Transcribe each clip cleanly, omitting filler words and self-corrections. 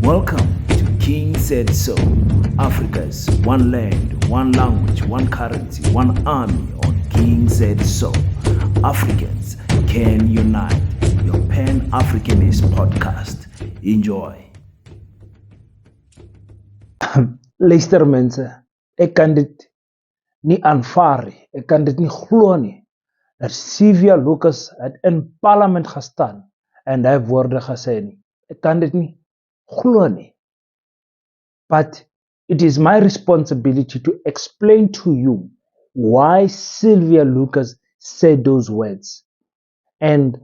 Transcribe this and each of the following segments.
Welcome to King Said So, Africa's one land, one language, one currency, one army on King Said So. Africans can unite. Your Pan-Africanist podcast. Enjoy. Luister mense, ek kan dit nie aanvaar nie. Ek kan dit nie glo nie dat Sylvia Lucas het in parlement gestaan en hy woorde gesê nie. Ek kan dit nie glo nie. But it is my responsibility to explain to you why Sylvia Lucas said those words and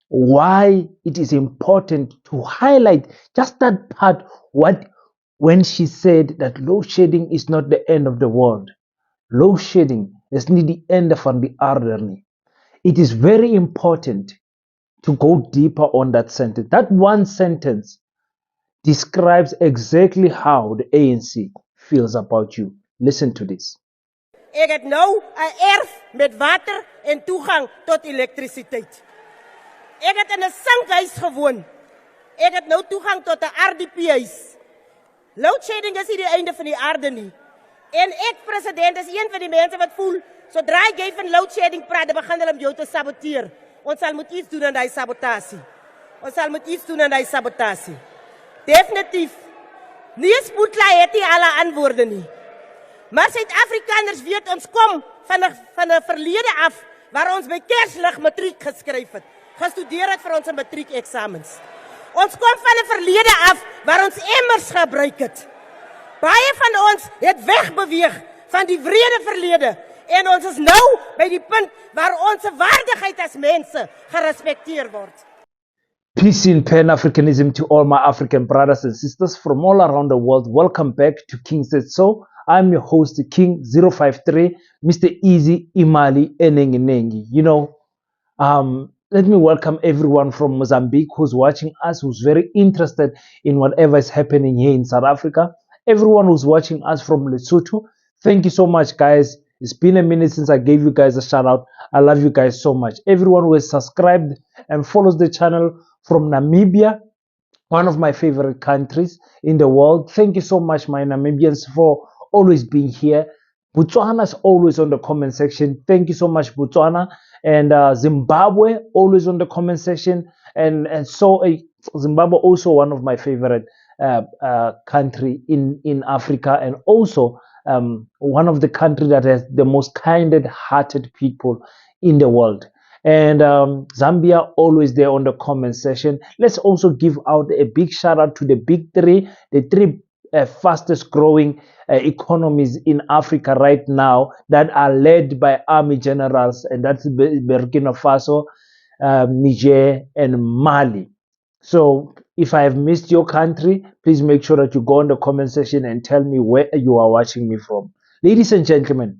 why it is important to highlight just that part when she said that load shedding is not the end of the world. Load shedding is not the end van die aarde nie. It is very important to go deeper on that sentence. That one sentence describes exactly how the ANC feels about you. Listen to this. Ek het nou 'n erf met water en toegang tot elektrisiteit. Ek het in 'n sinkhuis gewoon. Ek het nou toegang tot 'n RDP-huis. Load shedding is nie die einde van die aarde nie. En ek, president, is een van die mense wat voel, sodra jy van load shedding praat, dan begin hulle om jou te saboteer. Ons sal moet iets doen aan die sabotasie. Ons sal moet iets doen aan die sabotasie. Definitief. Nie spoedlaai het nie alle antwoorde nie. Maar Suid-Afrikaners weet ons kom van 'n verlede af waar ons by Kerslig matriek geskryf het. Gestudeer het vir ons matriekeksamens. Ons kom van 'n verlede af waar ons emmers gebruik het. Baie van ons het wegbeweeg van die wrede verlede en ons is nou by die punt waar ons waardigheid as mense gerespekteer word. Peace in Pan-Africanism to all my African brothers and sisters from all around the world. Welcome back to King Said So. I'm your host, King 053, Mr. Easy Imali Enengi. Let me welcome everyone from Mozambique who's watching us, who's very interested in whatever is happening here in South Africa. Everyone who's watching us from Lesotho, thank you so much, guys. It's been a minute since I gave you guys a shout out. I love you guys so much. Everyone who has subscribed and follows the channel from Namibia, one of my favorite countries in the world. Thank you so much, my Namibians, for always being here. Botswana's always on the comment section. Thank you so much, Botswana. And Zimbabwe, always on the comment section. And so Zimbabwe, also one of my favorite country in Africa, and also one of the countries that has the most kind-hearted people in the world. And Zambia, always there on the comment section. Let's also give out a big shout out to the big three, the three fastest growing economies in Africa right now that are led by army generals, and that's Burkina Faso, Niger, and Mali. So if I have missed your country, please make sure that you go in the comment section and tell me where you are watching me from. Ladies and gentlemen,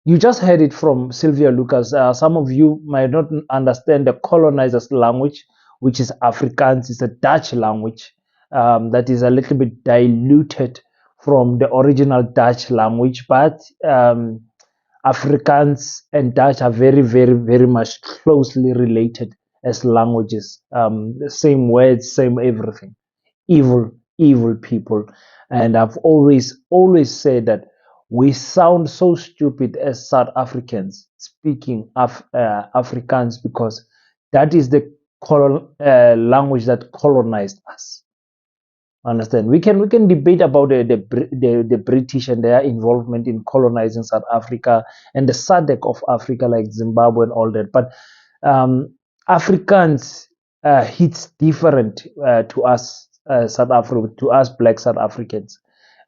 you just heard it from Sylvia Lucas. Some of you might not understand the colonizers' language, which is Afrikaans. It's a Dutch language that is a little bit diluted from the original Dutch language, but Afrikaans and Dutch are very, very, very much closely related as languages. The same words, same everything. Evil people. And I've always said that we sound so stupid as South Africans speaking Afrikaans, because that is the language that colonized us. Understand? We can debate about the British and their involvement in colonizing South Africa and the SADC of Africa, like Zimbabwe and all that. But Afrikaans hits different to us, South Africa, to us Black South Africans.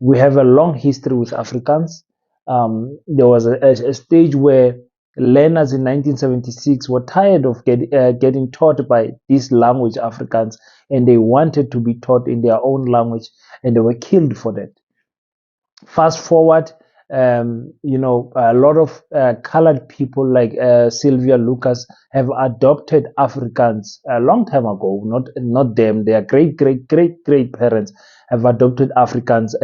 We have a long history with Afrikaans. There was a stage where learners in 1976 were tired of getting taught by this language, Afrikaans, and they wanted to be taught in their own language, and they were killed for that. Fast forward, a lot of colored people like Sylvia Lucas have adopted Afrikaans a long time ago. Not them. Their great parents have adopted Afrikaans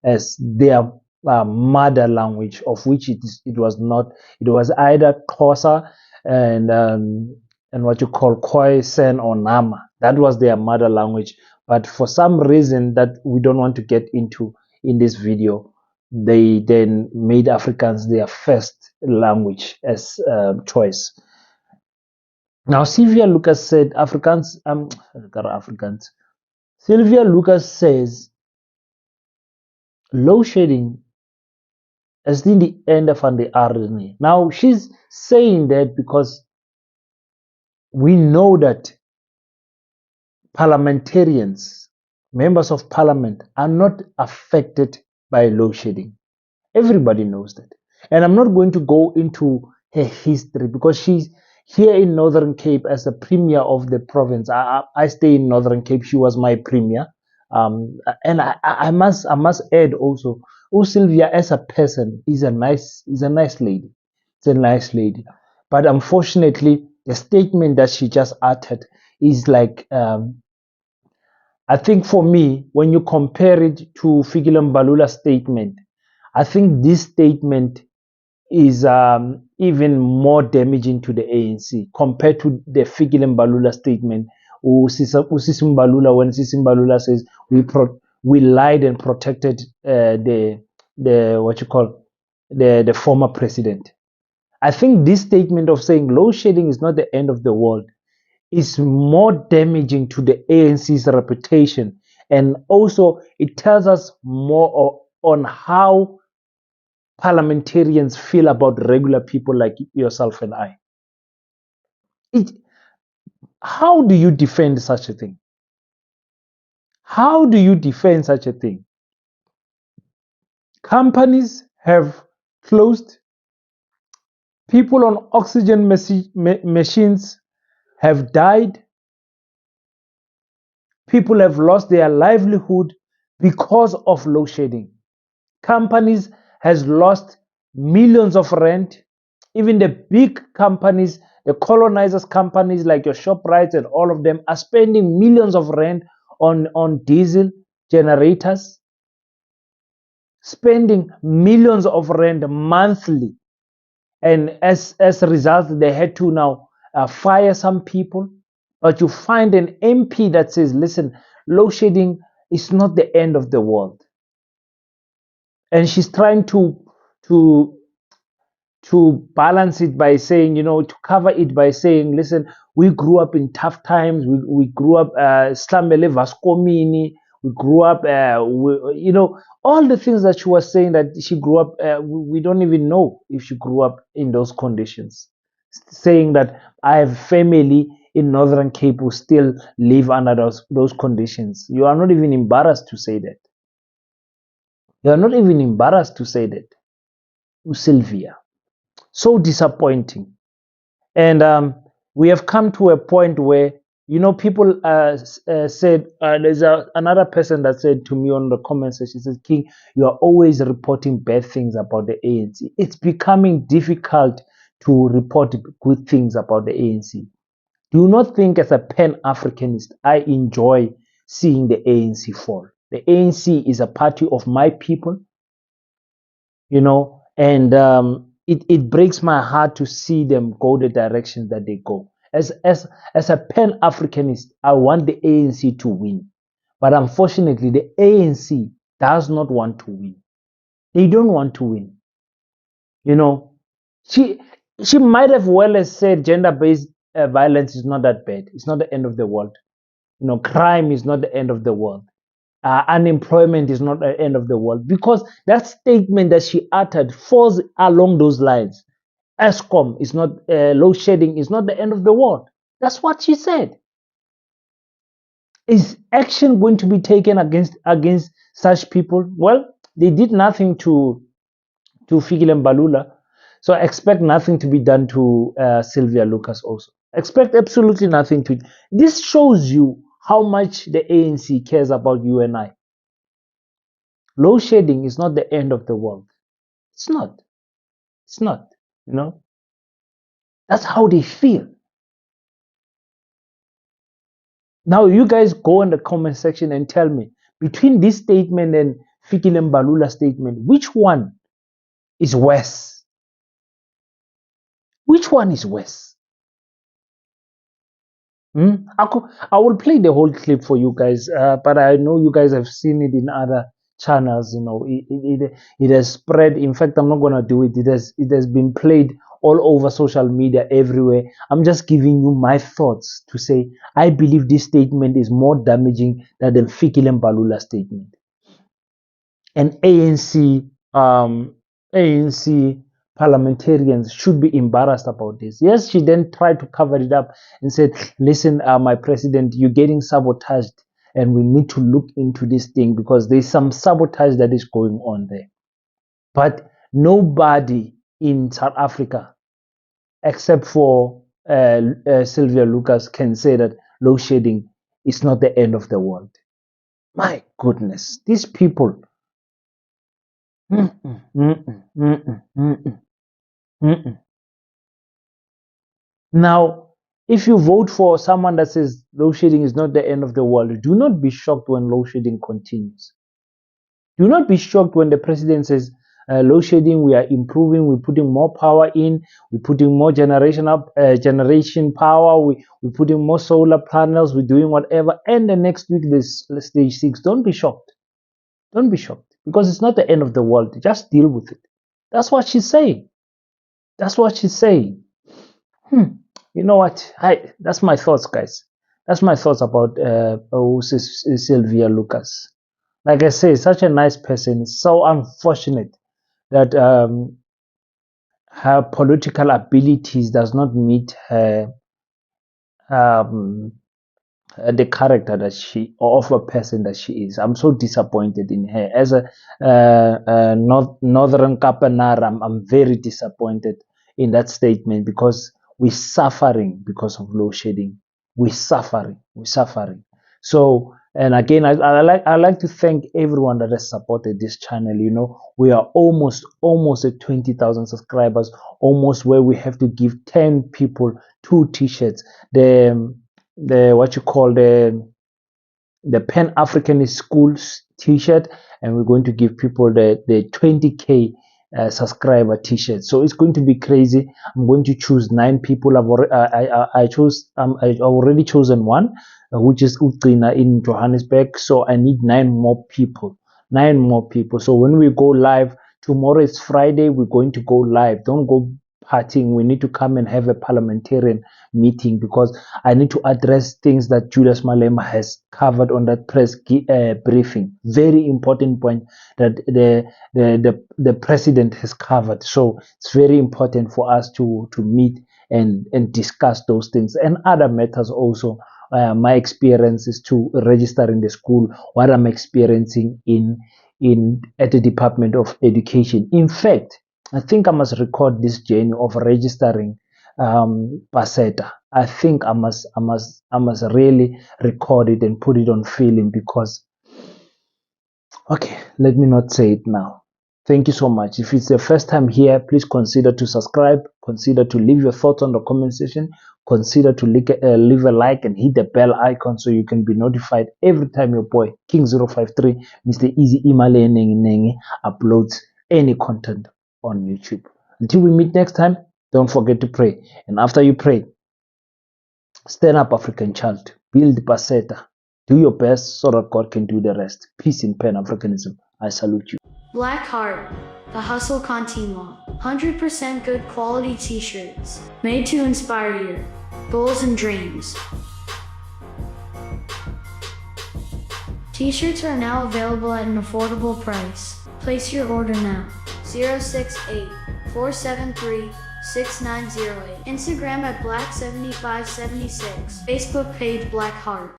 as their mother language, of which it was not. It was either Xhosa and and what you call Khoi, San, or Nama. That was their mother language. But for some reason that we don't want to get into in this video, they then made Afrikaans their first language as choice. Now, Sylvia Lucas said Afrikaans, Afrikaans. Sylvia Lucas says load shedding is in the end of the RNA. Now, she's saying that because we know that parliamentarians, members of parliament, are not affected by load shedding. Everybody knows that. And I'm not going to go into her history because she's here in Northern Cape as the premier of the province. I stay in Northern Cape. She was my premier. And I must add also, Sylvia as a person is a nice lady. It's a nice lady. But unfortunately, the statement that she just uttered is like I think for me, when you compare it to Fikile Mbalula's statement, I think this statement is even more damaging to the ANC compared to the Fikile Mbalula statement. Usisi Mbalula, when Sisi Mbalula says we lied and protected the what you call the former president. I think this statement of saying load shedding is not the end of the world is more damaging to the ANC's reputation. And also, it tells us more on how parliamentarians feel about regular people like yourself and I. How do you defend such a thing? How do you defend such a thing? Companies have closed. People on oxygen machines have died. People have lost their livelihood because of load shedding. Companies has lost millions of rand. Even the big companies, the colonizers companies like your ShopRites and all of them are spending millions of rand on diesel generators, spending millions of rand monthly. And as a result, they had to now fire some people. But you find an MP that says, listen, load shedding is not the end of the world. And she's trying to balance it by saying, to cover it by saying, listen, we grew up in tough times. We grew up Slamele Vaskomini. We grew up, all the things that she was saying that she grew up, we don't even know if she grew up in those conditions. Saying that I have family in Northern Cape who still live under those conditions. You are not even embarrassed to say that. You are not even embarrassed to say that. Sylvia. So disappointing. And we have come to a point where, people said, there's another person that said to me on the comment section, says, King, you are always reporting bad things about the ANC. It's becoming difficult to report good things about the ANC. Do not think as a Pan-Africanist, I enjoy seeing the ANC fall. The ANC is a party of my people, and it breaks my heart to see them go the direction that they go. As a Pan-Africanist, I want the ANC to win. But unfortunately, the ANC does not want to win. They don't want to win. She might have well as said gender-based violence is not that bad. It's not the end of the world. Crime is not the end of the world. Unemployment is not the end of the world, because that statement that she uttered falls along those lines. ESCOM is not, load shedding is not the end of the world. That's what she said. Is action going to be taken against such people? Well, they did nothing to Fikile Mbalula, so I expect nothing to be done to Sylvia Lucas also. Expect absolutely nothing to. This shows you how much the ANC cares about you and I. Load shedding is not the end of the world. It's not. It's not. That's how they feel. Now you guys go in the comment section and tell me, between this statement and Fikile Mbalula statement, which one is worse? Which one is worse? I will play the whole clip for you guys, but I know you guys have seen it in other channels. You know, it has spread. In fact, I'm not gonna do it. It has been played all over social media everywhere. I'm just giving you my thoughts to say I believe this statement is more damaging than the Fikile Mbalula statement. And ANC parliamentarians should be embarrassed about this. Yes, she then tried to cover it up and said, listen, my president, you're getting sabotaged and we need to look into this thing because there's some sabotage that is going on there. But nobody in South Africa, except for Sylvia Lucas, can say that load shedding is not the end of the world. My goodness, these people. Now, if you vote for someone that says load shedding is not the end of the world, do not be shocked when load shedding continues. Do not be shocked when the president says load shedding, we are improving, we're putting more power in, we're putting more generation power, we're putting more solar panels, we're doing whatever, and the next week there's stage 6. Don't be shocked. Don't be shocked because it's not the end of the world. Just deal with it. That's what she's saying. That's what she's saying. You know what? That's my thoughts, guys. That's my thoughts about Sylvia Lucas. Like I say, such a nice person. It's so unfortunate that her political abilities does not meet her the character that she or of a person that she is. I'm so disappointed in her as a Northern Kapanar. I'm very disappointed in that statement because we're suffering because of load shedding. We're suffering. So, and again, I like to thank everyone that has supported this channel. You know, we are almost at 20,000 subscribers, almost where we have to give 10 people 2 t-shirts. The what you call the Pan-Africanist Schools t-shirt, and we're going to give people the 20k subscriber t-shirt. So it's going to be crazy. I'm going to choose 9 people. I've already chosen one, which is Uqina in Johannesburg. So I need 9 more people. 9 more people. So when we go live tomorrow, it's Friday. We're going to go live. Don't go partying. We need to come and have a parliamentarian meeting because I need to address things that Julius Malema has covered on that press briefing. Very important point that the president has covered. So it's very important for us to meet and discuss those things and other matters also. My experiences to register in the school, what I'm experiencing at the Department of Education. In fact, I think I must record this journey of registering Paseta. I think I must really record it and put it on film because, okay, let me not say it now. Thank you so much. If it's the first time here, please consider to subscribe, consider to leave your thoughts on the comment section, consider to leave a like and hit the bell icon so you can be notified every time your boy King053, Mr. Easy Imale Nengi uploads any content on YouTube. Until we meet next time, don't forget to pray. And after you pray, stand up, African child. Build Paseta. Do your best so that God can do the rest. Peace in Pan-Africanism. I salute you. Black Heart, the hustle continua. 100% good quality t-shirts. Made to inspire your goals and dreams. T-shirts are now available at an affordable price. Place your order now. 068-473-6908. Instagram at Black7576. Facebook page Black Heart.